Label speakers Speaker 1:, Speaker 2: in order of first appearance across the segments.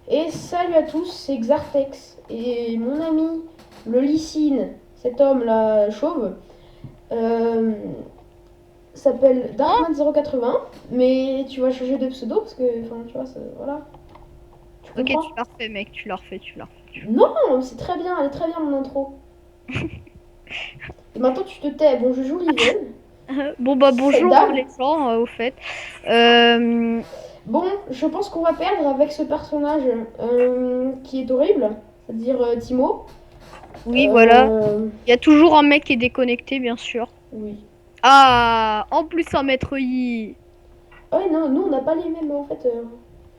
Speaker 1: Et salut à tous, c'est Xartex. Et mon ami, le Lycine, cet homme là chauve, euh, s'appelle
Speaker 2: Oh,
Speaker 1: Darkman080. Mais tu vas changer de pseudo parce que, enfin, tu vois, voilà. Tu
Speaker 2: ok, tu
Speaker 1: comprends?
Speaker 2: l'as refait, mec, tu l'as refait, tu l'as refait.
Speaker 1: Non, c'est très bien, elle est très bien mon intro. Et maintenant tu te tais. Bon, je joue Riven,
Speaker 2: Bon bah
Speaker 1: cette
Speaker 2: bonjour
Speaker 1: dame.
Speaker 2: les gens, au fait. Euh,
Speaker 1: Bon, je pense qu'on va perdre avec ce personnage qui est horrible, c'est-à-dire Timo.
Speaker 2: oui, voilà.
Speaker 1: Euh,
Speaker 2: Il y a toujours un mec qui est déconnecté, bien sûr.
Speaker 1: oui.
Speaker 2: Ah, en plus un maître Yi.
Speaker 1: Ah ouais, non, nous on n'a pas les mêmes en fait.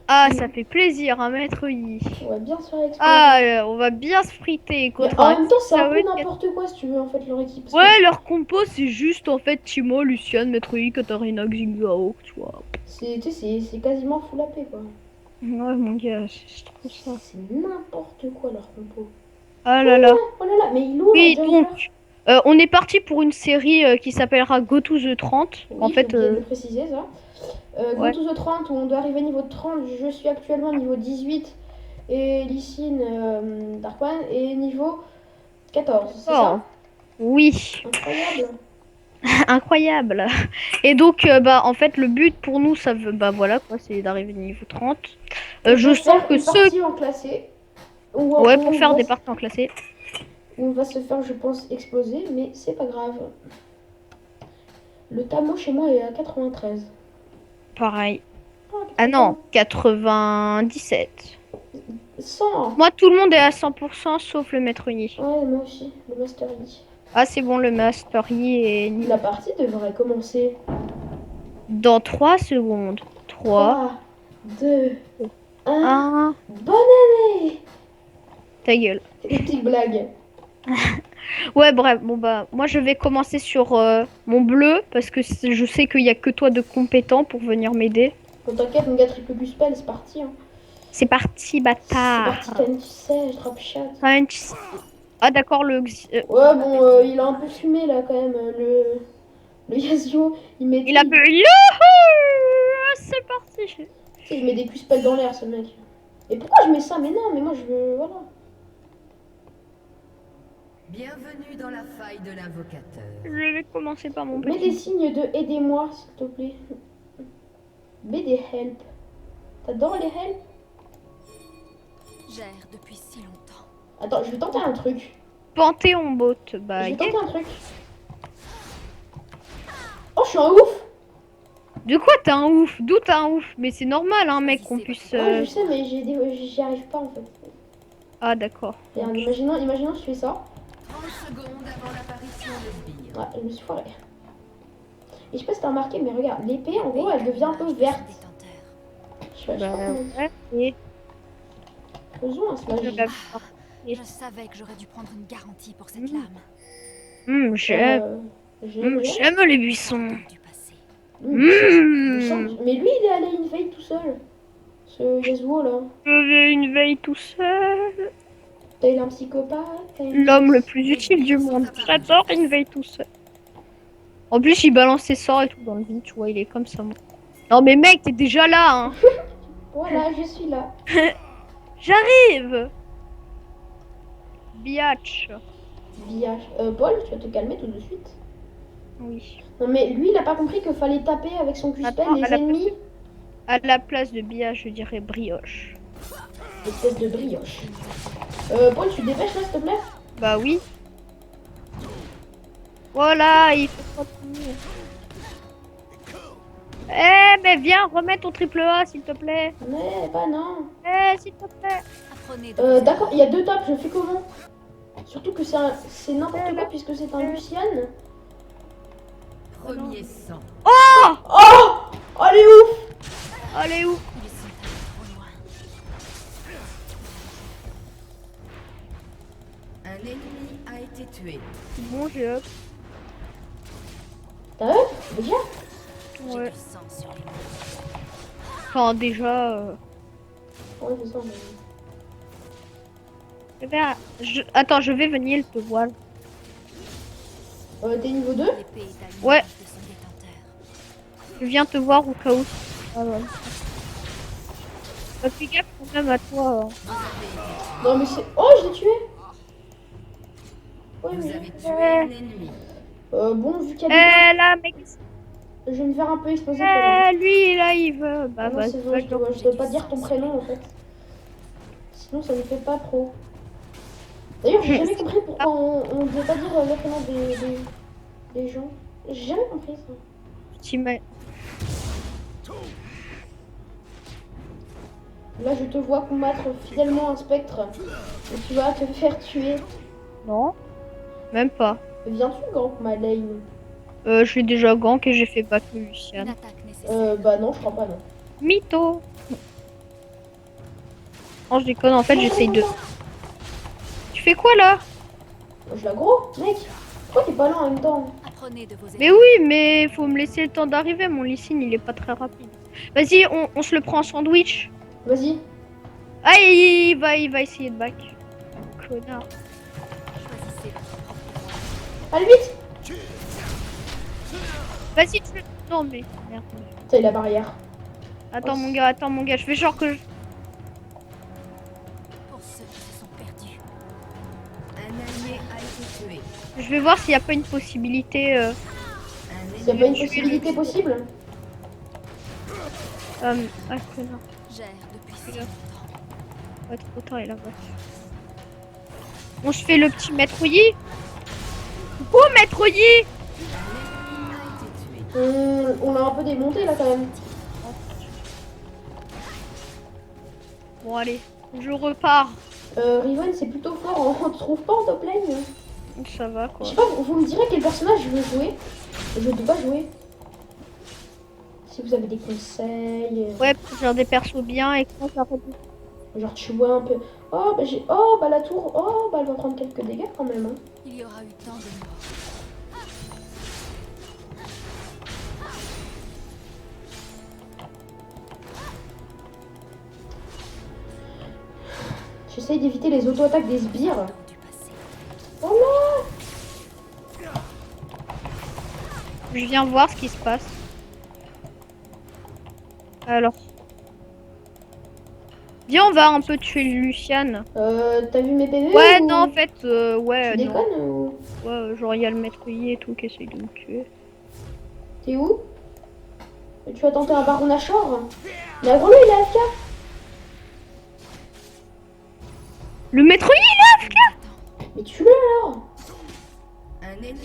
Speaker 2: Ah, ça fait plaisir, un maître Yi.
Speaker 1: On va bien se faire exploser.
Speaker 2: Ah, on va bien se friter
Speaker 1: Mais
Speaker 2: contre
Speaker 1: en
Speaker 2: un
Speaker 1: même temps, c'est un peu
Speaker 2: Xiaowen.
Speaker 1: n'importe quoi si tu veux en fait leur équipe. Parce que
Speaker 2: Ouais, leur compo, c'est juste en fait Timo, Lucian, maître Yi, Katarina, Xingzhao, tu vois.
Speaker 1: tu sais, c'est quasiment full AP quoi.
Speaker 2: Ouais, mon gars, c'est trop ça.
Speaker 1: C'est n'importe quoi leur compo.
Speaker 2: Ah
Speaker 1: Oh
Speaker 2: là
Speaker 1: là
Speaker 2: là.
Speaker 1: là, oh là là, mais il est où leur
Speaker 2: Oui,
Speaker 1: jungler?
Speaker 2: donc, on est parti pour une série qui s'appellera Go to the 30. En
Speaker 1: Oui, j'ai
Speaker 2: fait,
Speaker 1: oublié de le préciser ça. Go
Speaker 2: ouais.
Speaker 1: to the 30 où on doit arriver niveau 30. Je suis actuellement niveau 18. Et Lysine, Darkwan est niveau 14, c'est ça?
Speaker 2: Oh, oui,
Speaker 1: Incroyable.
Speaker 2: incroyable. Et donc, bah, en fait, le but pour nous, ça veut, bah voilà, quoi, c'est d'arriver niveau 30.
Speaker 1: Et de
Speaker 2: Je sens
Speaker 1: faire
Speaker 2: que
Speaker 1: une
Speaker 2: ceux,
Speaker 1: partie en classé. Où,
Speaker 2: ouais,
Speaker 1: où
Speaker 2: pour faire des parties en classé,
Speaker 1: on va se faire, je pense, exploser. Mais c'est pas grave. Le Tamo chez moi est à 93.
Speaker 2: pareil.
Speaker 1: Ah,
Speaker 2: Ah non,
Speaker 1: 80.
Speaker 2: 97.
Speaker 1: 100.
Speaker 2: Moi, tout le monde est à 100% sauf le maître Yi.
Speaker 1: Ouais, moi aussi, le Master Yi.
Speaker 2: Ah, c'est bon, le master Yi est
Speaker 1: La
Speaker 2: niveau.
Speaker 1: partie devrait commencer.
Speaker 2: Dans 3 secondes. 3,
Speaker 1: 3, 2, 1.
Speaker 2: 1,
Speaker 1: Bonne année!
Speaker 2: ta gueule.
Speaker 1: C'est des petites blagues.
Speaker 2: Ouais, bref, bon bah, moi je vais commencer sur mon bleu parce que je sais qu'il y a que toi de compétent pour venir m'aider.
Speaker 1: Bon, t'inquiète, mon gars, triple plus spell, c'est parti. Hein.
Speaker 2: C'est parti,
Speaker 1: C'est parti,
Speaker 2: bâtard.
Speaker 1: quand tu sais, je drop shot.
Speaker 2: Punch. Ah d'accord,
Speaker 1: Ouais, bon, il a un peu fumé là quand même. Le Yasuo, il met,
Speaker 2: il a bu. Youhou. C'est parti.
Speaker 1: il met des Q-spells dans l'air, ce mec. Et pourquoi je mets ça? Mais non, mais moi je veux. Voilà.
Speaker 3: Bienvenue dans la faille de l'invocateur.
Speaker 2: Je vais commencer par mon
Speaker 1: Mets des
Speaker 2: petit.
Speaker 1: signes de aidez-moi, s'il te plaît. Mets des help. T'adores les help?
Speaker 4: Gère depuis si longtemps.
Speaker 1: Attends, je vais tenter un truc.
Speaker 2: Panthéon bot.
Speaker 1: Je
Speaker 2: Bah,
Speaker 1: vais
Speaker 2: yeah.
Speaker 1: tenter un truc. Oh, je suis un ouf!
Speaker 2: De quoi t'as un ouf? D'où t'as un ouf? Mais c'est normal, hein, mec, qu'on puisse.
Speaker 1: Ouais, je sais, mais j'y arrive pas en fait.
Speaker 2: Ah d'accord.
Speaker 1: Regarde,
Speaker 2: Ok.
Speaker 1: imaginons, je fais ça.
Speaker 3: 30 secondes avant l'apparition de Sbire.
Speaker 1: Ouais, je me suis foirée. Et je sais pas si t'as remarqué, mais regarde, l'épée en gros elle devient un peu verte. Je sais pas
Speaker 2: Bah,
Speaker 1: comment.
Speaker 2: ouais. Et
Speaker 1: Faisons un
Speaker 2: je
Speaker 1: smash.
Speaker 2: l'avais
Speaker 4: Je savais que j'aurais dû prendre une garantie pour cette
Speaker 2: Mm.
Speaker 4: lame.
Speaker 2: J'aime.
Speaker 1: J'aime.
Speaker 2: J'aime les buissons.
Speaker 4: Du passé.
Speaker 1: Je
Speaker 2: Mm.
Speaker 1: sens. Mais lui il est allé invade tout seul. Ce Yasuo là.
Speaker 2: Je vais une veille tout seul.
Speaker 1: T'as eu un psychopathe. T'as eu
Speaker 2: L'homme le plus utile du monde. J'adore une veille tout seul. En plus, il balance ses sorts et tout dans le vide, tu vois, il est comme ça. Moi. Non mais mec, t'es déjà là, hein.
Speaker 1: Voilà, je suis là.
Speaker 2: J'arrive. Biatch.
Speaker 1: Village. Paul, tu vas te calmer tout de suite.
Speaker 2: Oui.
Speaker 1: Non mais lui il a pas compris qu'il fallait taper avec son Q-spell
Speaker 2: Attends,
Speaker 1: les ennemis.
Speaker 2: à la place de Biatch, je dirais brioche.
Speaker 1: Espèce de brioche. Paul, tu te dépêches là s'il te plaît?
Speaker 2: Bah oui. Voilà, il faut continuer. Eh, mais viens, remets ton triple A, s'il te plaît.
Speaker 1: Mais bah non.
Speaker 2: Eh, s'il te plaît.
Speaker 4: Apprenez de
Speaker 1: D'accord, il y a deux tops, je fais comment? Surtout que c'est n'importe quoi puisque c'est un Lucian.
Speaker 3: Premier sang.
Speaker 2: Oh,
Speaker 1: Oh! Oh elle est ouf!
Speaker 2: allez où?
Speaker 4: Ils sont allés trop loin.
Speaker 3: Un ennemi a été tué.
Speaker 2: Bon, j'ai up.
Speaker 1: T'as vu? Déjà?
Speaker 4: J'ai
Speaker 2: Ouais.
Speaker 4: du sang sur les mains.
Speaker 2: Enfin, déjà.
Speaker 1: Ouais, c'est ça.
Speaker 2: Eh ben, attends, je vais venir te voir.
Speaker 1: T'es niveau 2?
Speaker 4: L'épée est à l'image
Speaker 2: Ouais.
Speaker 4: de son détenteur.
Speaker 2: Je viens te voir au cas où. Ah ouais. Bah, fais gaffe quand même à toi.
Speaker 1: Non, mais c'est. Oh, je l'ai tué! Ouais,
Speaker 3: Vous
Speaker 1: mais.
Speaker 3: avez tué un ennemi.
Speaker 1: Bon, vu qu'il y a des
Speaker 2: Là, mec.
Speaker 1: je vais me faire un peu exploser quand même.
Speaker 2: Lui, là, il veut.
Speaker 1: Ah
Speaker 2: Bah,
Speaker 1: non,
Speaker 2: vas-y,
Speaker 1: c'est
Speaker 2: va
Speaker 1: vrai,
Speaker 2: le
Speaker 1: je dois pas dire ton prénom en fait. Sinon, ça ne fait pas trop. D'ailleurs, j'ai jamais compris pourquoi on ne devait pas dire le prénom des gens. J'ai jamais compris ça. Là, je te vois combattre fidèlement un spectre et tu vas te faire tuer.
Speaker 2: Non, même pas.
Speaker 1: Viens-tu, Grand Malane?
Speaker 2: J'ai déjà gank et j'ai fait battre le
Speaker 4: Une
Speaker 2: Lucian.
Speaker 4: attaque nécessaire.
Speaker 1: Bah non, je crois pas, non.
Speaker 2: Mytho. Non, je déconne, en fait, j'essaye de... Tu fais quoi, là?
Speaker 1: Je l'aggro, mec. Pourquoi t'es pas là en même temps?
Speaker 4: Apprenez de vos erreurs.
Speaker 2: Mais oui, mais faut me laisser le temps d'arriver. Mon Licine, il est pas très rapide. Vas-y, on se le prend en sandwich.
Speaker 1: Vas-y.
Speaker 2: Ah, il va essayer de back. Connard.
Speaker 4: Choisissez votre propre voie.
Speaker 1: Allez, vite.
Speaker 2: Vas-y, tu le... Non, mais... Merde.
Speaker 1: Ça, il a la barrière.
Speaker 2: Attends, mon gars, je fais genre que...
Speaker 4: Pour ceux qui se sont perdus.
Speaker 3: Un allié a été tué.
Speaker 2: Je vais voir s'il n'y a pas une possibilité...
Speaker 3: Un
Speaker 1: S'il n'y a
Speaker 3: ennemi
Speaker 1: pas une
Speaker 3: a été
Speaker 1: possibilité
Speaker 3: tué.
Speaker 1: possible?
Speaker 2: Ah, connard.
Speaker 4: Gère depuis si
Speaker 2: Là.
Speaker 4: longtemps.
Speaker 2: Ouais, trop tard, il a battu. On se fait le petit maître Yi. Oh, maître Yi.
Speaker 3: Un ennemi a été tué.
Speaker 1: On l'a un peu démonté là quand même.
Speaker 2: Bon, allez, je repars.
Speaker 1: Riven, c'est plutôt fort, on te trouve pas en top lane?
Speaker 2: Ça va,
Speaker 1: Je
Speaker 2: quoi.
Speaker 1: sais pas, vous me direz quel personnage je veux jouer. Je ne peux pas jouer. Si vous avez des conseils.
Speaker 2: Ouais, pour faire des persos bien et quand ça fait...
Speaker 1: Genre tu vois un peu. Oh bah j'ai. Oh bah la tour. Oh bah elle va prendre quelques dégâts quand même. Hein.
Speaker 4: Il y aura eu tant de morts.
Speaker 1: J'essaye d'éviter les auto-attaques des sbires.
Speaker 4: Temps du passé.
Speaker 1: Oh non.
Speaker 2: Je viens voir ce qui se passe. Alors. Viens, on va un peu tuer Luciane.
Speaker 1: T'as vu mes PV
Speaker 2: Ouais,
Speaker 1: ou...
Speaker 2: non, en fait, ouais,
Speaker 1: Tu
Speaker 2: non.
Speaker 1: déconnes ou...
Speaker 2: Ouais, genre, il y a le maître Yi et tout qui essaye de me tuer.
Speaker 1: T'es où? Tu as tenté un baron Nashor? Mais gros lui il est AFK.
Speaker 2: Le maître Yi,
Speaker 1: Mais tue-le alors.
Speaker 3: Un ennemi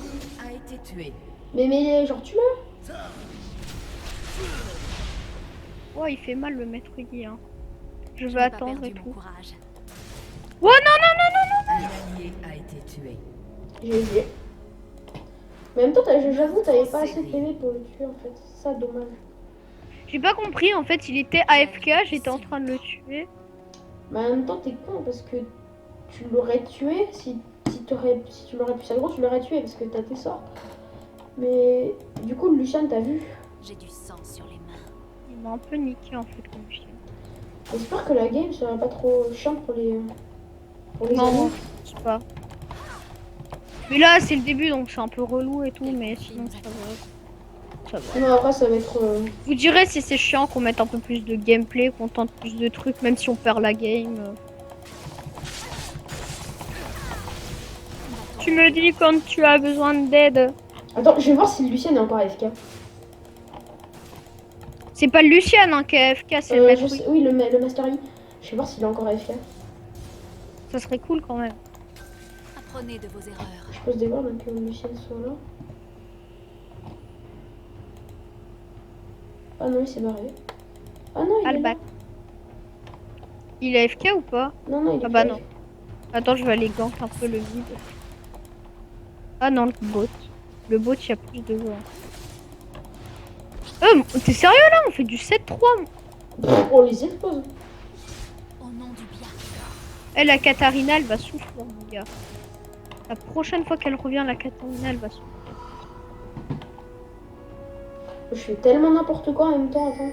Speaker 3: a été tué.
Speaker 1: Mais genre tue-le.
Speaker 2: ouais, il fait mal le maître Yi, hein. Je
Speaker 4: Je
Speaker 2: vais
Speaker 4: n'ai pas
Speaker 2: attendre et
Speaker 4: perdu
Speaker 2: tout.
Speaker 4: mon courage.
Speaker 2: Ouais, non.
Speaker 3: Un allié a été tué.
Speaker 1: GG. Mais en même temps, j'avoue, t'avais pas assez de PV pour le tuer en fait. C'est ça dommage.
Speaker 2: J'ai pas compris, en fait, il était AFK, j'étais en train de le tuer.
Speaker 1: Mais en même temps, t'es con parce que tu l'aurais tué si tu l'aurais pu s'aggro, tu l'aurais tué parce que t'as tes sorts. Mais du coup, Lucian, t'as vu.
Speaker 4: J'ai du sang sur les mains.
Speaker 2: Il m'a un peu niqué, en fait, comme chien.
Speaker 1: J'espère que la game sera pas trop chiante pour les
Speaker 2: Non,
Speaker 1: amis.
Speaker 2: je sais pas. Mais là, c'est le début, donc c'est un peu relou et tout, mais sinon, ça va. Ça va.
Speaker 1: Non, après, ça va être.
Speaker 2: Vous direz si c'est chiant qu'on mette un peu plus de gameplay, qu'on tente plus de trucs, même si on perd la game. Tu me dis quand tu as besoin d'aide.
Speaker 1: Attends, je vais voir si Lucian est encore AFK.
Speaker 2: C'est pas le Lucian hein, qui est AFK, c'est le maître.
Speaker 1: Je sais- oui, le Master Yi. Je vais voir s'il est encore AFK.
Speaker 2: Ça serait cool quand même.
Speaker 4: Apprenez de vos erreurs.
Speaker 1: Je pose des voir donc que Lucian soit là. Ah non, il s'est barré. Ah non, il est là.
Speaker 2: Albac. Il est AFK ou pas?
Speaker 1: Non, non, il est
Speaker 2: Ah bah
Speaker 1: pas
Speaker 2: non.
Speaker 1: AFK.
Speaker 2: Attends, je vais aller gank un peu le vide. Ah non, le bot. Le bot, il y a plus de joueurs. T'es sérieux là? On fait du 7-3.
Speaker 1: On les expose.
Speaker 4: Au nom du bien.
Speaker 2: Eh, la Katarina, elle va souffrir, mon gars. La prochaine fois qu'elle revient, la Katarina, elle va souffrir.
Speaker 1: Je fais tellement n'importe quoi en même temps, attends.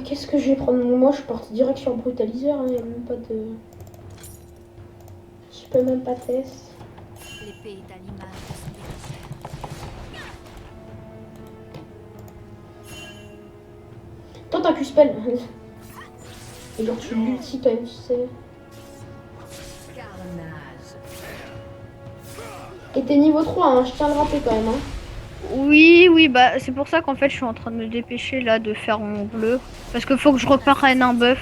Speaker 1: Qu'est-ce que je vais prendre? Moi, je suis partie direct sur brutaliseur, hein, y a même pas de... Je peux même pas tester.
Speaker 4: L'épée est à l'image de son défenseur.
Speaker 1: Toi, t'as Q-spell. Et genre, tu l'ulti quand même, tu sais.
Speaker 3: Carnage.
Speaker 1: Et t'es niveau 3, hein, je tiens à le rappeler quand même. Hein.
Speaker 2: Oui, oui, bah c'est pour ça qu'en fait je suis en train de me dépêcher là de faire mon bleu. Parce que faut que je reprenne un buff.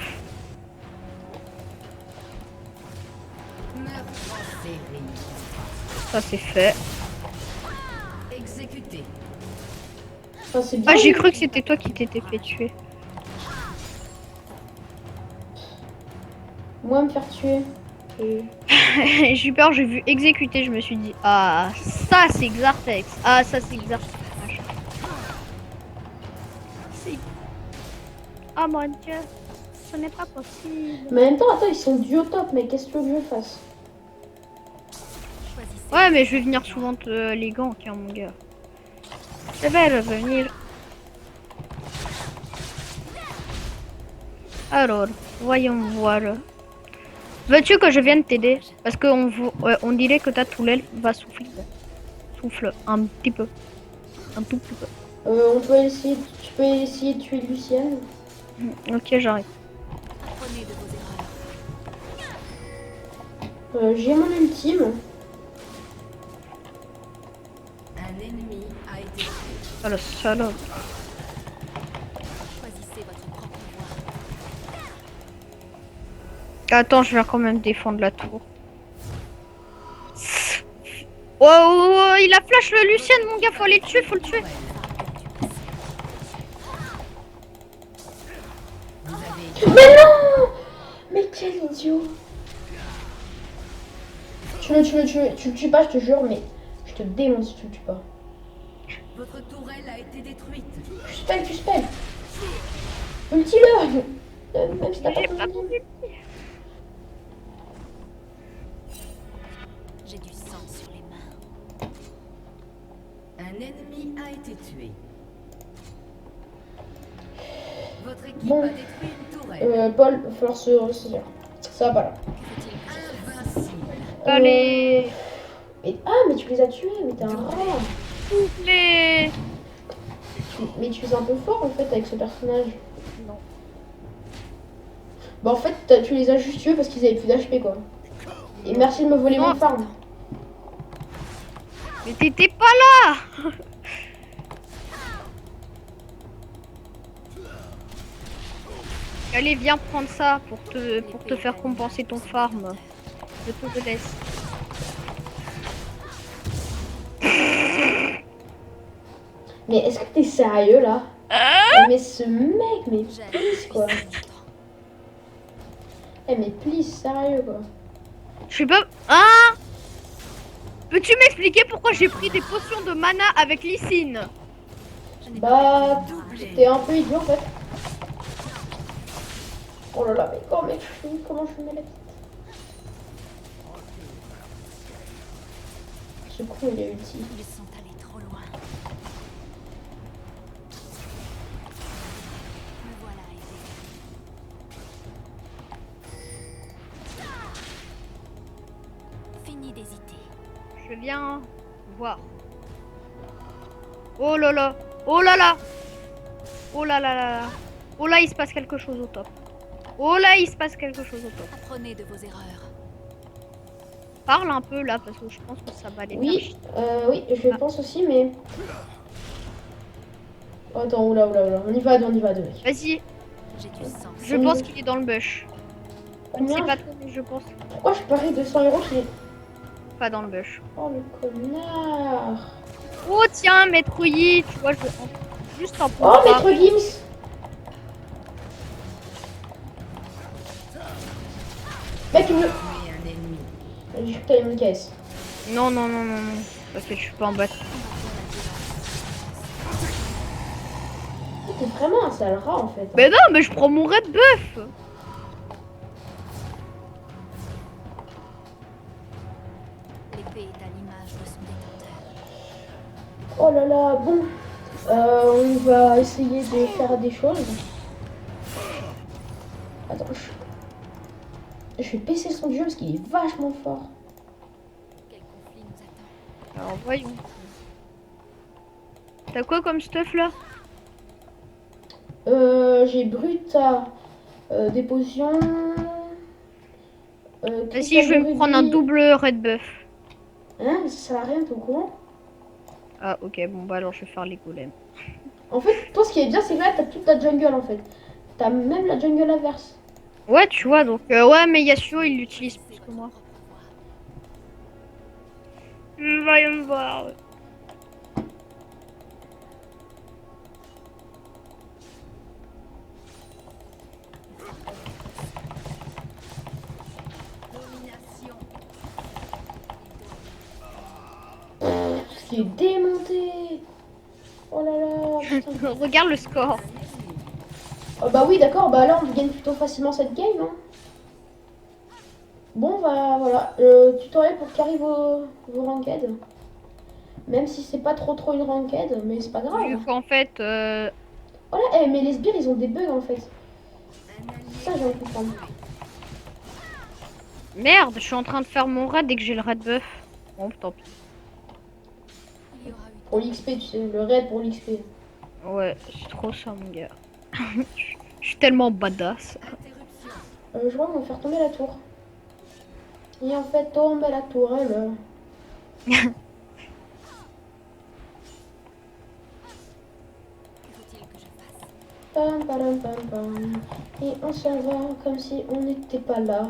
Speaker 3: Meurtre en série.
Speaker 2: Ça c'est fait.
Speaker 3: Exécuté.
Speaker 1: Enfin, c'est bien.
Speaker 2: Ah, j'ai cru que c'était toi qui t'étais fait tuer.
Speaker 1: Moi, me faire tuer.
Speaker 2: J'ai eu peur, j'ai vu exécuter, je me suis dit ah ça c'est Xartex. Ah ça c'est Xartex. Machin. C'est- Ah mon dieu, ce n'est pas possible.
Speaker 1: Mais en même temps, attends, ils sont duo top, mais qu'est-ce que tu veux que je fasse?
Speaker 4: Choisissez.
Speaker 2: Ouais mais je vais venir souvent te les gants, hein, mon gars. Je vais revenir. Alors, voyons voir. Veux-tu que je vienne t'aider? Parce qu'on on dirait que ta toulelle va souffler. Souffle un petit peu. Un tout petit peu.
Speaker 1: On peut essayer, tu peux essayer de tuer Lucienne.
Speaker 2: Ok, j'arrive.
Speaker 4: Apprenez de vos erreurs.
Speaker 1: J'ai mon ultime.
Speaker 3: Un ennemi a été tué.
Speaker 2: Ah la salope.
Speaker 4: Choisissez votre propre voie.
Speaker 2: Attends, je vais quand même défendre la tour. Oh, oh, oh, il a flash le Lucien, mon gars, faut aller le tuer, faut le tuer.
Speaker 3: Vous avez
Speaker 1: Mais non! Mais quel idiot! Tu le tues pas, je te jure, mais je te démonte si tu le tues pas.
Speaker 3: Votre tourelle a été détruite.
Speaker 1: Tu spell! Ulti-le! Même si t'as pas
Speaker 2: J'ai
Speaker 1: ton
Speaker 2: pas
Speaker 1: ulti.
Speaker 2: voulu.
Speaker 4: J'ai du sang sur les mains.
Speaker 3: Un ennemi a été tué. Votre équipe
Speaker 1: Bon.
Speaker 3: a détruit une tourelle.
Speaker 1: Paul, va falloir se ressaisir. Ça va là.
Speaker 4: Que faut-il que je fasse?
Speaker 3: Invincible.
Speaker 2: Allez,
Speaker 1: Mais tu les as tués, mais t'es un rat!
Speaker 2: soufflez.
Speaker 1: Mais tu es un peu fort en fait avec ce personnage.
Speaker 2: Non.
Speaker 1: Bah en fait, tu les as juste tués parce qu'ils avaient plus d'HP quoi. Et merci de me voler
Speaker 2: Non.
Speaker 1: mon farm.
Speaker 2: Mais t'étais pas là. Allez, viens prendre ça pour te faire compenser ton farm. Je te le laisse.
Speaker 1: Mais est-ce que t'es sérieux là? Mais ce mec, mais please quoi. Mais please, sérieux quoi.
Speaker 2: Je sais pas. Ah! Peux-tu m'expliquer pourquoi j'ai pris des potions de mana avec Lysine?
Speaker 4: Je n'ai
Speaker 1: Bah,
Speaker 3: Doublé.
Speaker 1: t'es un peu idiot en fait. Oh là là, mais comment je mets la petite? Ce con il a ulti.
Speaker 4: Ils sont allés trop loin. Me voilà aidé. Fini d'hésiter.
Speaker 2: Je viens voir. Oh là là. Oh là là. Oh là là là là. Oh là, il se passe quelque chose au top. Oh là, il se passe quelque chose au top.
Speaker 4: Apprenez de vos erreurs.
Speaker 2: Parle un peu là, parce que je pense que ça va aller faire
Speaker 1: Oui,
Speaker 2: chier.
Speaker 1: oui, je pense aussi, mais. Oh, attends, oula, on y va à deux, mec.
Speaker 2: Vas-y,
Speaker 4: J'ai du sang.
Speaker 2: je pense qu'il est dans le bush. Je ne sais
Speaker 1: Combien?
Speaker 2: pas trop, mais je pense
Speaker 1: Pourquoi je parie 200 euros chez.
Speaker 2: pas dans le bush.
Speaker 1: Oh le connard!
Speaker 2: Oh tiens, Maître Yi, tu vois, juste un peu.
Speaker 1: Oh, Maître Gims! Mec, il me.
Speaker 3: Tué un ennemi.
Speaker 1: J'ai cru que t'avais mis une caisse.
Speaker 2: Non, non, non, non, non. Parce que je suis pas en bas.
Speaker 1: T'es vraiment un sale rat en fait. Hein.
Speaker 2: Mais non, mais je prends mon red buff.
Speaker 4: L'épée est à l'image de son détenteur.
Speaker 1: Oh là là, bon. On va essayer de faire des choses. Attends, je vais baisser son jeu parce qu'il est vachement fort.
Speaker 4: Quel conflit nous attend?
Speaker 2: Alors voyons. T'as quoi comme stuff là?
Speaker 1: j'ai Bruta, des potions.
Speaker 2: Vas-y, je vais me prendre un double red buff.
Speaker 1: Hein, mais ça sert à rien, t'es au courant?
Speaker 2: Ah, ok, bon, bah alors je vais faire les golems.
Speaker 1: En fait, toi, ce qui est bien, c'est que là, t'as toute la jungle en fait. T'as même la jungle inverse.
Speaker 2: Ouais, tu vois, donc, ouais, mais Yasuo il l'utilise plus que moi. Voyons voir.
Speaker 3: Domination.
Speaker 1: Ce qui est démonté. Oh là là, putain.
Speaker 2: Regarde le score.
Speaker 1: Bah oui, d'accord, bah là, on gagne plutôt facilement cette game. Hein. Bon, bah voilà, tutoriel pour carry vos ranked. Même si c'est pas trop une ranked, mais c'est pas grave.
Speaker 2: Vu qu'en fait,
Speaker 1: Voilà, mais les sbires, ils ont des bugs en fait. Ça, j'ai envie de comprendre.
Speaker 2: merde, je suis en train de faire mon raid dès que j'ai le red buff. Bon, tant pis.
Speaker 4: Il y aura eu
Speaker 1: Pour l'XP, tu sais, le raid pour l'XP.
Speaker 2: Ouais, c'est trop ça, mon gars. Je suis tellement badass.
Speaker 3: Interruption.
Speaker 1: Je vois qu'on va faire tomber la tour. Et en fait, tombe la tourelle.
Speaker 4: que faut-il que je fasse?
Speaker 1: Pam, pam, pam, pam. Et on s'en va comme si on n'était pas là.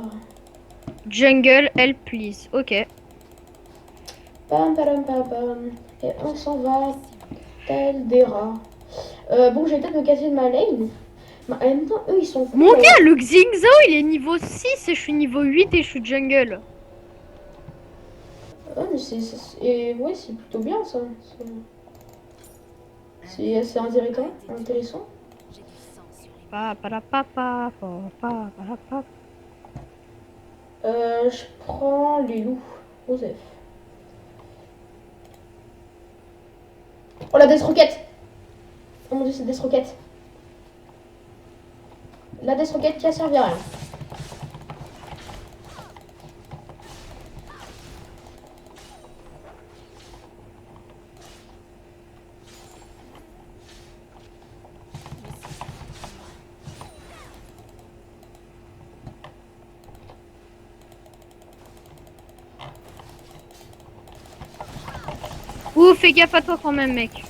Speaker 2: Jungle, help please. Ok.
Speaker 1: Pam, pam, pam, pam. Et on s'en va tel des rats. Bon, je vais peut-être me casser de ma lane. Mais en même temps, eux, ils sont
Speaker 2: Mon
Speaker 1: cool,
Speaker 2: gars, le Xingzao, il est niveau 6 et je suis niveau 8 et je suis jungle.
Speaker 1: Ouais, mais ouais, c'est plutôt bien ça. C'est assez intéressant. Intéressant.
Speaker 4: J'ai du sang sur les
Speaker 2: Pa pa la pa pa pa pa pa la pa.
Speaker 1: Je prends les loups. Osef. Oh la Death Rocket. Oh mon dieu, c'est Death Rocket. La Death Rocket qui a servi à rien.
Speaker 2: Ouh, fais gaffe à toi quand même, mec.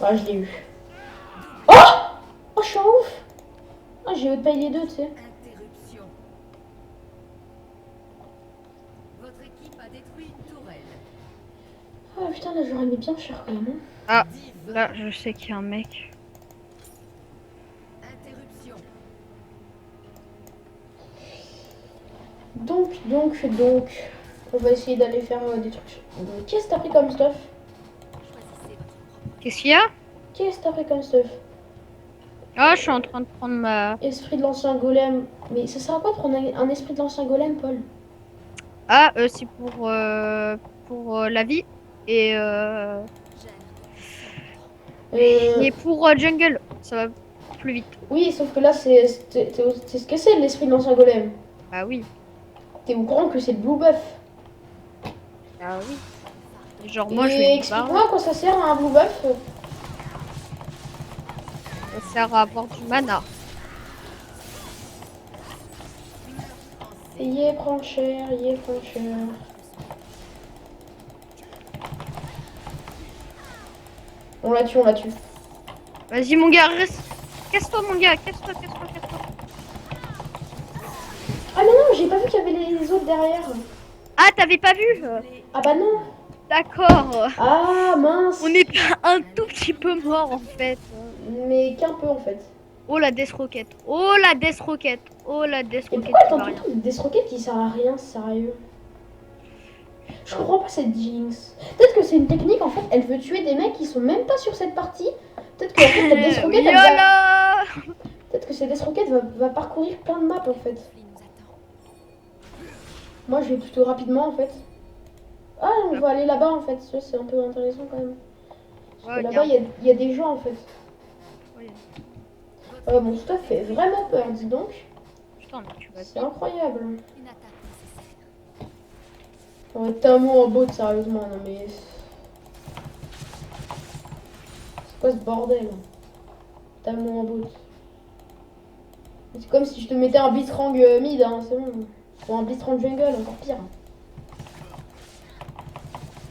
Speaker 1: Ah, je l'ai eu. Oh. Oh, je suis un ouf. Ah, j'ai payé les deux, tu sais.
Speaker 3: Interruption. Votre équipe a détruit une tourelle.
Speaker 1: Ah putain, là, j'aurais mis bien cher quand même. Hein.
Speaker 2: Ah, là, je sais qu'il y a un mec.
Speaker 3: Interruption.
Speaker 1: Donc, on va essayer d'aller faire des trucs. Qu'est-ce que t'as pris comme stuff?
Speaker 4: choisissez votre propre.
Speaker 2: Qu'est-ce qu'il y a?
Speaker 1: Qu'est-ce que t'as pris comme stuff?
Speaker 2: Ah, je suis en train de prendre ma...
Speaker 1: Esprit de l'ancien golem. Mais ça sert à quoi de prendre un esprit de l'ancien golem, Paul?
Speaker 2: Ah, c'est pour la vie et, et pour jungle. Ça va plus vite.
Speaker 1: Oui, sauf que là, c'est ce que c'est l'esprit de l'ancien golem.
Speaker 2: Ah oui.
Speaker 1: T'es au courant que c'est le blue buff.
Speaker 2: Ah oui. Et genre, moi, je vais
Speaker 1: Et
Speaker 2: me barrer.
Speaker 1: explique-moi à quoi ça sert un blue buff.
Speaker 2: Ça sert à avoir du mana.
Speaker 1: Yeah, prends cher, yeah, prends cher. On la tue, on la tue.
Speaker 2: Vas-y, mon gars, reste. Casse-toi, mon gars. Casse-toi, casse-toi, casse-toi.
Speaker 1: Ah mais non, j'ai pas vu qu'il y avait les autres derrière.
Speaker 2: Ah, t'avais pas vu?
Speaker 1: Ah bah non.
Speaker 2: D'accord.
Speaker 1: Ah mince.
Speaker 2: On est pas un tout petit peu mort, en fait.
Speaker 1: Mais qu'un peu en fait.
Speaker 2: Oh, la Death Rocket. Oh, la Death Rocket. Oh, la Death
Speaker 1: Et
Speaker 2: Rocket.
Speaker 1: pourquoi
Speaker 2: qui va
Speaker 1: t'as
Speaker 2: rien.
Speaker 1: tout le Death Rocket qui sert à rien, sérieux? Je comprends pas cette Jinx. Peut-être que c'est une technique, en fait, elle veut tuer des mecs qui sont même pas sur cette partie. Peut-être que en fait, la Death Rocket, elle va...
Speaker 2: Yolo.
Speaker 1: Peut-être que cette Death Rocket va parcourir plein de maps, en fait.
Speaker 4: Il nous attend.
Speaker 1: Moi, je vais plutôt rapidement, en fait. Ah, on va aller là-bas, en fait. Ça, c'est un peu intéressant, quand même. Parce que
Speaker 2: Ouais,
Speaker 1: là-bas, il y a des gens, en fait.
Speaker 2: Ouais.
Speaker 1: Mon stuff fait vraiment peur, dis donc.
Speaker 2: Putain, mais tu vas
Speaker 1: C'est incroyable.
Speaker 4: Une attaque nécessaire.
Speaker 1: On est tellement en bot, sérieusement, non mais... quoi ce bordel? T'as mon en bot. C'est comme si je te mettais un Blitzcrank mid, hein, c'est bon. Ou un Blitzcrank jungle, encore pire.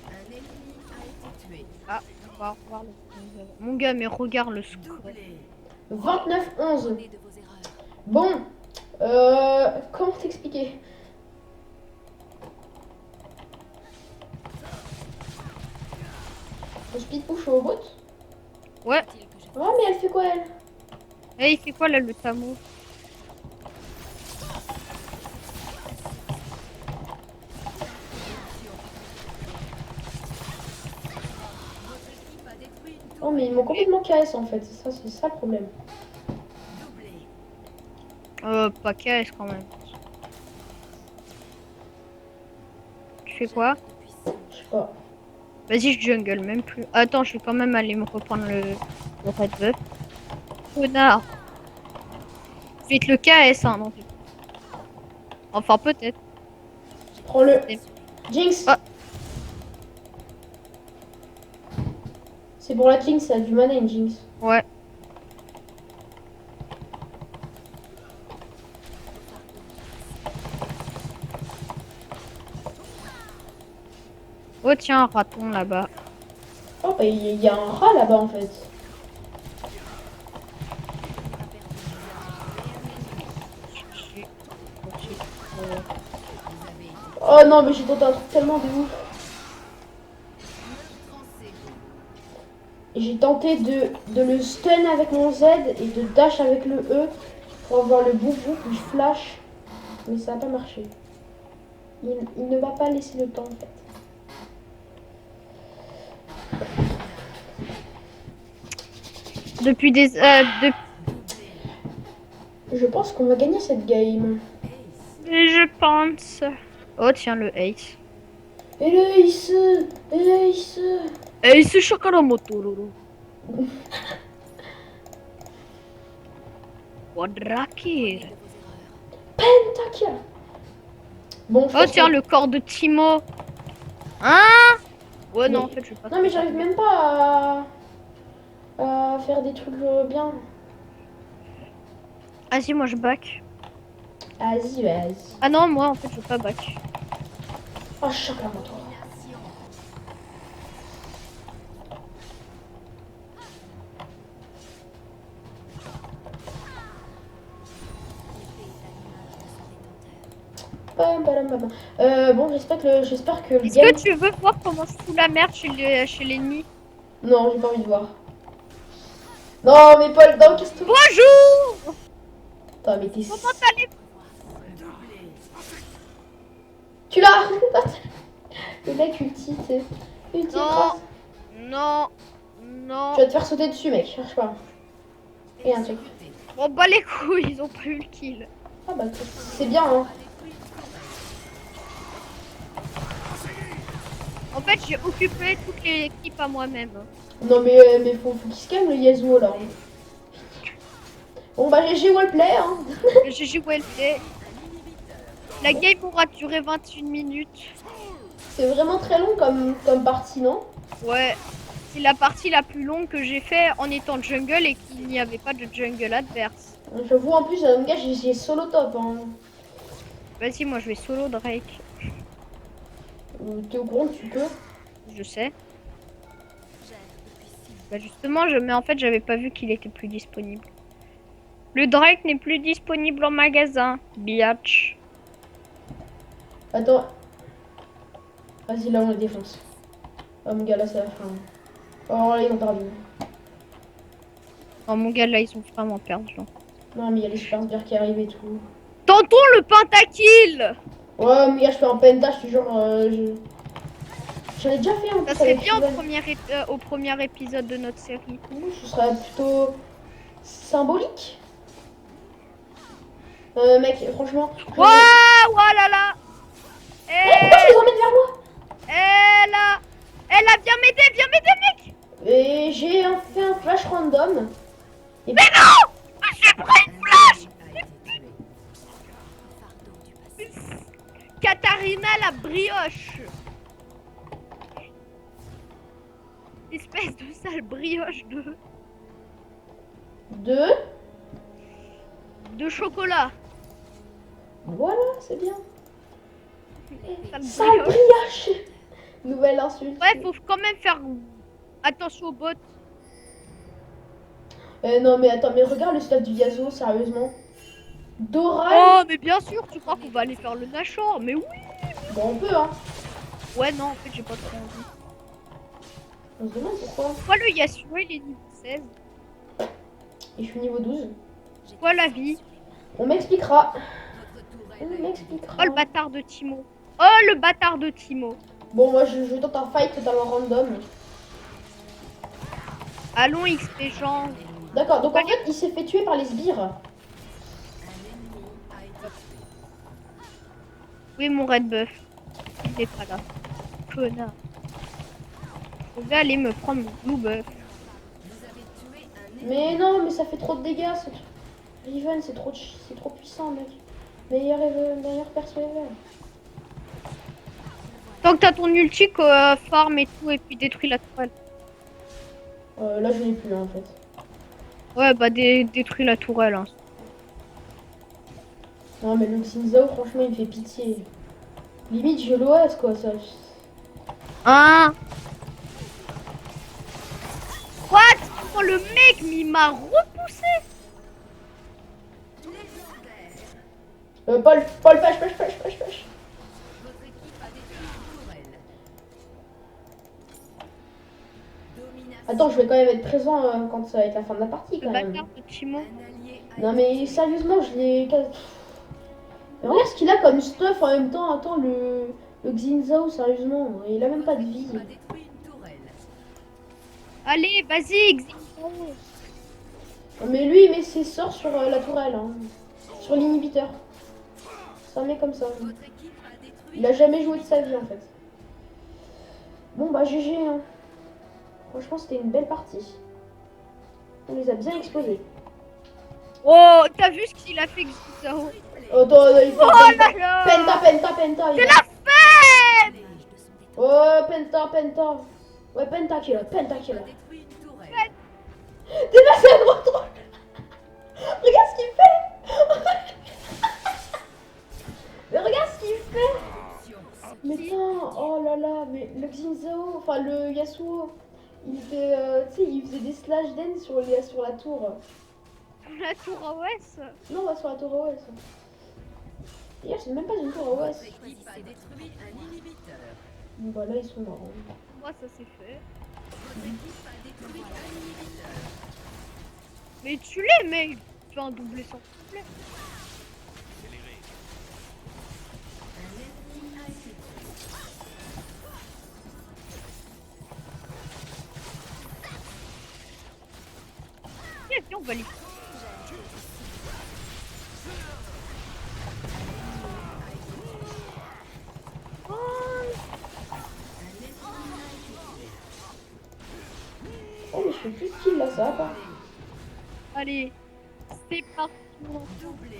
Speaker 3: Un ennemi a été tué.
Speaker 2: Ah, on va revoir le. Mon gars, mais regarde le score.
Speaker 3: Doublé.
Speaker 1: 29-11.
Speaker 4: Apprenez de vos erreurs.
Speaker 1: Bon, comment t'expliquer? On speed push au bot?
Speaker 2: Ouais.
Speaker 4: Faut-il que je
Speaker 1: Ouais, mais elle fait quoi elle?
Speaker 2: Et il fait quoi là le Tamo?
Speaker 3: L'équipe a détruit une
Speaker 1: Oh, mais ils m'ont complètement KS en fait, c'est ça le problème.
Speaker 3: doublée.
Speaker 2: Pas KS quand même. Tu fais quoi?
Speaker 4: depuis si
Speaker 1: Je sais pas.
Speaker 2: Vas-y, je jungle même plus. Attends, je vais quand même aller me reprendre le red buff. Connard. Je vais te le KS, hein, non. Enfin, peut-être.
Speaker 1: Prends-le. Jinx.
Speaker 2: Ah.
Speaker 1: C'est pour la Jinx, ça a du mana une Jinx.
Speaker 2: Ouais. Oh, tiens, un raton là-bas.
Speaker 1: Oh, bah il y a un rat là-bas en fait. Oh non, mais j'ai tenté un truc tellement de ouf. J'ai tenté de le stun avec mon Z et de dash avec le E pour avoir le boubou puis je flash. Mais ça n'a pas marché. Il ne m'a pas laissé le temps en fait.
Speaker 2: Depuis des...
Speaker 1: Je pense qu'on va gagner cette game.
Speaker 2: Je pense. Oh, tiens, le ace.
Speaker 1: Et le Ace, et le Ace.
Speaker 2: Ace Shakaramoto. Quadrakir.
Speaker 4: de vos erreurs.
Speaker 1: Pentakill. Bon, je
Speaker 2: Oh,
Speaker 1: pense
Speaker 2: tiens,
Speaker 1: que-
Speaker 2: le corps de Timo. Hein? Ouais, non,
Speaker 1: Mais-
Speaker 2: en fait, je vais pas...
Speaker 1: Non, mais j'arrive même pas à faire des trucs bien.
Speaker 2: Vas-y, moi, je back.
Speaker 1: Vas-y, vas-y.
Speaker 2: Ah non, moi, en fait, je veux pas back.
Speaker 1: Oh, choc la moto.
Speaker 4: L'épée est à l'image de son détenteur.
Speaker 1: Pam, pam, pam, pam. Bon, j'espère que le
Speaker 2: Est-ce
Speaker 1: game...
Speaker 2: que tu veux voir comment je fous la merde chez l'ennemi?
Speaker 1: Non, j'ai pas envie de voir. Non, mais Paul, non, qu'est-ce que...
Speaker 2: Bonjour!
Speaker 1: Attends, mais t'es...
Speaker 2: Comment t'allez?
Speaker 1: Tu l'as. Le mec ulti, c'est... Ulti
Speaker 2: Non.
Speaker 1: cross.
Speaker 2: Non. Non.
Speaker 1: Tu vas te faire sauter dessus, mec, cherche pas. Et un check.
Speaker 2: On bat les couilles, ils ont pas eu le kill.
Speaker 1: Ah bah, c'est bien, hein.
Speaker 2: En fait, j'ai occupé toute l'équipe à moi-même.
Speaker 1: Non, mais faut qu'il se calme, le Yasuo, là. Bon, bah, GG Wallplay, hein.
Speaker 2: J'ai joué le play. La game aura duré 21 minutes.
Speaker 1: C'est vraiment très long comme partie, non?
Speaker 2: Ouais. C'est la partie la plus longue que j'ai fait en étant jungle et qu'il n'y avait pas de jungle adverse.
Speaker 1: Je vois en plus, gars, j'ai solo top, hein.
Speaker 2: Vas-y, moi je vais solo Drake.
Speaker 1: T'es au courant que tu peux?
Speaker 2: Je sais.
Speaker 4: J'aide depuis si
Speaker 2: Bah justement, mais en fait, j'avais pas vu qu'il était plus disponible. Le Drake n'est plus disponible en magasin. Biatch.
Speaker 1: Attends. Vas-y, là, on le défonce. Oh, mon gars, là, c'est la fin. Oh, là, ils ont perdu.
Speaker 2: Oh mon gars, là, ils ont vraiment perdu.
Speaker 1: Non, mais il y a les super sbires qui arrivent et tout.
Speaker 2: Tentons le pentakill.
Speaker 1: Ouais, mon gars, je fais un penta, je te jure. J'en ai déjà fait un
Speaker 2: Ça
Speaker 1: peu
Speaker 2: serait
Speaker 1: avec
Speaker 2: bien
Speaker 1: Steven.
Speaker 2: au premier épisode de notre série.
Speaker 1: Oui, ce serait plutôt symbolique. Mec, franchement.
Speaker 2: Waouh, oh là là.
Speaker 1: Pourquoi tu les emmènes vers moi?
Speaker 2: Elle a bien m'aider, mec.
Speaker 1: Et j'ai fait un flash random. Et
Speaker 2: Mais non, je suis prêt une flash.
Speaker 4: un fardeau du passé.
Speaker 2: Katharina la brioche. Espèce de sale brioche
Speaker 1: Deux.
Speaker 2: de chocolat.
Speaker 1: Voilà, c'est bien.
Speaker 2: Sale
Speaker 1: Sale
Speaker 2: brioche.
Speaker 1: brioche. Nouvelle insulte.
Speaker 2: Ouais, faut quand même faire attention aux bottes.
Speaker 1: Non, mais attends, mais regarde le stuff du Yasuo, sérieusement. Doral.
Speaker 2: Oh, mais bien sûr, tu crois qu'on va aller faire le Nashor? Mais oui.
Speaker 1: Bon, on peut, hein.
Speaker 2: Ouais, non, en fait, j'ai pas trop envie.
Speaker 1: On se demande pourquoi.
Speaker 2: Pourquoi le Yasuo, il est niveau 16?
Speaker 1: Et je suis niveau 12.
Speaker 2: Quoi la vie?
Speaker 1: On m'expliquera.
Speaker 3: Votre
Speaker 1: On
Speaker 3: tourelle
Speaker 1: m'expliquera.
Speaker 2: Oh, le bâtard de Timo. Oh, le bâtard de Timo.
Speaker 1: Bon, moi, je tente un fight totalement random.
Speaker 2: Allons, XP Jean.
Speaker 1: D'accord, donc en fait, il s'est fait tuer par les sbires.
Speaker 3: Un ennemi a été tué.
Speaker 2: Oui, mon red buff. Il est pas là. Connard. Je vais aller me prendre mon blue buff.
Speaker 3: Vous avez tué un ennemi.
Speaker 1: Mais non, mais ça fait trop de dégâts. Riven, c'est trop puissant, mec. Meilleur perso ever.
Speaker 2: Tant que t'as ton ulti, farm et tout, et puis détruis la tourelle.
Speaker 1: Là, je n'ai plus, hein, en fait.
Speaker 2: Ouais, bah détruis la tourelle. Hein.
Speaker 1: Non, mais le Xinzao, franchement, il me fait pitié. Limite, je l'OS, quoi, ça.
Speaker 2: Hein? What? Oh, le mec, mais il m'a repoussé.
Speaker 3: Légendaire.
Speaker 1: Paul, pêche.
Speaker 3: Votre équipe a détruit une tourelle. Domination.
Speaker 1: Attends, je vais quand même être présent quand ça va être la fin de la partie,
Speaker 2: Le
Speaker 1: quand même.
Speaker 2: bâtard de Timo.
Speaker 3: Un allié a
Speaker 1: Non,
Speaker 3: été
Speaker 1: mais
Speaker 3: tué.
Speaker 1: sérieusement, je l'ai... Mais regarde ce qu'il a comme stuff en même temps. Attends, le Xinzao, sérieusement, il a même pas de vie.
Speaker 3: Votre équipe a détruit une tourelle.
Speaker 2: Allez, vas-y, Xi.
Speaker 1: Mais lui, il met ses sorts sur la tourelle, hein. Sur l'inhibiteur. C'est un mec comme ça.
Speaker 3: Votre équipe a détruit.
Speaker 1: Il a jamais joué de sa vie, en fait. Bon, bah, GG, hein. Franchement, c'était une belle partie. On les a bien exposés.
Speaker 2: Oh, t'as vu ce qu'il a fait, Xizao?
Speaker 1: Oh, attends, il fait
Speaker 2: Oh là là!
Speaker 1: Penta.
Speaker 2: C'est la fête!
Speaker 1: Oh, Penta. Ouais, Penta qui est là.
Speaker 3: A détruit une tourelle.
Speaker 1: Dépassé à droite. Regarde ce qu'il fait. Mais regarde ce qu'il fait. Mais putain, oh là là, mais le Xinzao, enfin le Yasuo, il fait, tu sais, il faisait des slash dance sur la tour.
Speaker 2: La tour OS.
Speaker 1: Non, on va sur la tour OS. D'ailleurs, c'est même pas une tour OS.
Speaker 3: Votre équipe a détruit un inhibiteur.
Speaker 1: Bah là, ils sont marrants.
Speaker 2: Moi, ça c'est fait.
Speaker 3: Votre équipe a détruit un inhibiteur.
Speaker 2: Mais tu l'es, mec. Tu fais un doublé sans complet.
Speaker 3: Un ennemi a été tué.
Speaker 2: Viens, on va les. Oh,
Speaker 1: Oh, mais je fais plus de kill là, ça va pas.
Speaker 2: allez, c'est parti.
Speaker 3: Doublé.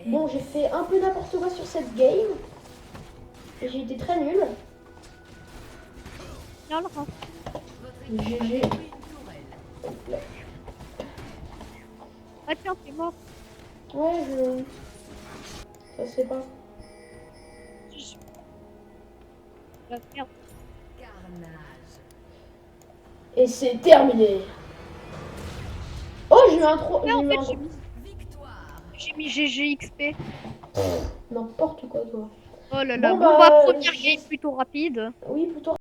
Speaker 1: Bon, j'ai fait un peu n'importe quoi sur cette game. Et j'ai été très nulle.
Speaker 2: Viens, le rat.
Speaker 3: Votre équipe a
Speaker 1: GG.
Speaker 3: détruit une tourelle.
Speaker 2: Ah tiens, t'es mort.
Speaker 1: Ouais, ça se fait pas.
Speaker 2: La merde.
Speaker 3: Carnage.
Speaker 1: Et c'est terminé. Oh, j'ai eu un trop.
Speaker 2: Mais
Speaker 1: J'ai
Speaker 2: en
Speaker 1: eu
Speaker 2: fait,
Speaker 1: un
Speaker 2: j'ai
Speaker 1: gros-
Speaker 2: mis,
Speaker 3: Victoire.
Speaker 2: j'ai mis GG XP.
Speaker 1: N'importe quoi, toi.
Speaker 2: Oh là là.
Speaker 1: Bon,
Speaker 2: Bon,
Speaker 1: bah,
Speaker 2: bah, première game plutôt rapide.
Speaker 1: Oui, plutôt